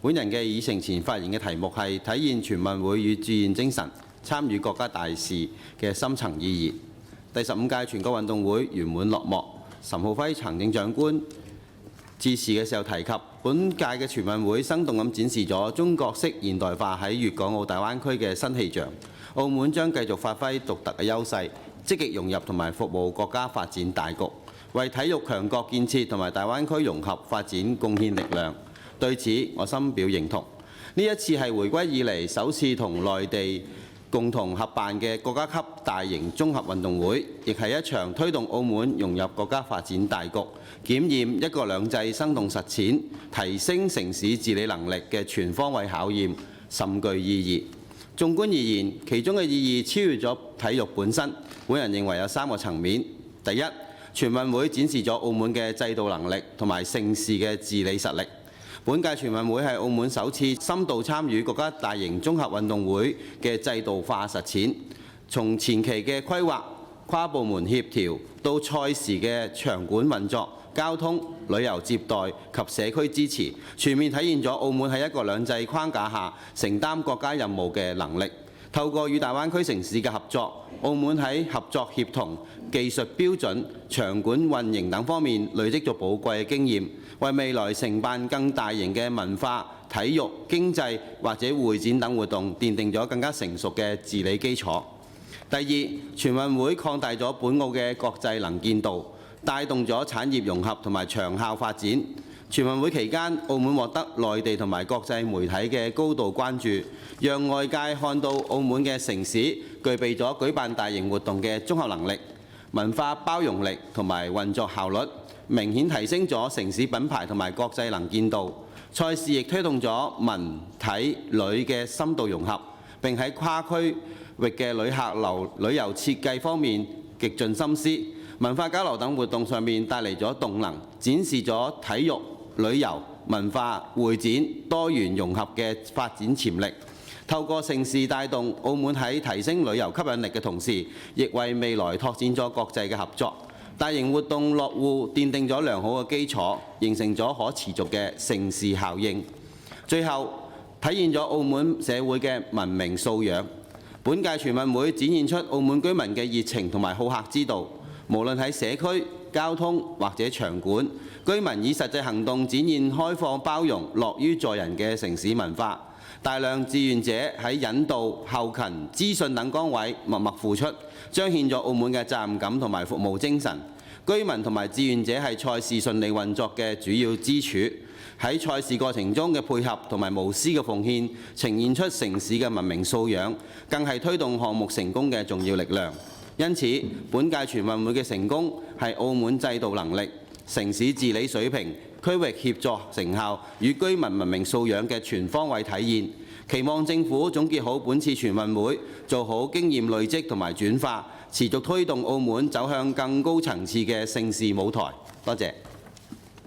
本人嘅議程前發言嘅題目係體現全運會與志願精神、參與國家大事嘅深層意義。第15屆全國運動會圓滿落幕。岑浩輝行政長官致辭嘅時候提及，本屆嘅全運會生動咁展示咗中國式現代化喺粵港澳大灣區嘅新氣象。澳門將繼續發揮獨特嘅優勢，積極融入同埋服務國家發展大局，為體育強國建設同埋大灣區融合發展貢獻力量。對此，我深表認同。呢一次係回歸以嚟首次同內地共同合辦嘅國家級大型綜合運動會，亦係一場推動澳門融入國家發展大局、檢驗一國兩制生動實踐、提升城市治理能力嘅全方位考驗，甚具意義。縱觀而言，其中嘅意義超越咗體育本身。本人認為有3個層面。第一，全運會展示咗澳門嘅制度能力同埋盛事嘅治理實力。本屆全運會係澳門首次深度參與國家大型綜合運動會嘅制度化實踐，從前期嘅規劃、跨部門協調到賽事嘅場館運作、交通、旅遊接待及社區支持，全面體現咗澳門喺一國兩制框架下承擔國家任務嘅能力。透過與大灣區城市嘅合作，澳門喺合作協同、技術標準、場館運營等方面累積咗寶貴嘅經驗，為未來承辦更大型嘅文化、體育、經濟或者會展等活動奠定咗更加成熟嘅治理基礎。第二，全運會擴大咗本澳嘅國際能見度，帶動咗產業融合同埋長效發展。全運會期間，澳門獲得內地同埋國際媒體嘅高度關注，讓外界看到澳門嘅城市具備咗舉辦大型活動嘅綜合能力、文化包容力同埋運作效率，明顯提升咗城市品牌同埋國際能見度。賽事亦推動咗文體旅嘅深度融合，並喺跨區域嘅旅遊設計方面極盡心思。文化交流等活動上面帶嚟咗動能，展示咗體育、旅遊、文化、會展多元融合嘅發展潛力。透過盛事帶動澳門喺提升旅遊吸引力嘅同時，亦為未來拓展咗國際嘅合作。大型活動落戶奠定咗良好嘅基礎，形成咗可持續嘅盛事效應。最後體現咗澳門社會嘅文明素養。本屆全運會展現出澳門居民嘅熱情同埋好客之道。無論喺社區、交通或者場館，居民以實際行動展現開放包容、樂於助人嘅城市文化。大量志願者喺引導、後勤、資訊等崗位默默付出，彰顯咗澳門嘅責任感同埋服務精神。居民同埋志願者係賽事順利運作嘅主要支柱。喺賽事過程中嘅配合同埋無私嘅奉獻，呈現出城市嘅文明素養，更係推動項目成功嘅重要力量。因此，本屆全運會嘅成功係澳門制度能力、城市治理水平、區域協作成效與居民文明素養嘅全方位體現。期望政府總結好本次全運會，做好經驗累積同埋轉化，持續推動澳門走向更高層次嘅盛事舞台。多謝。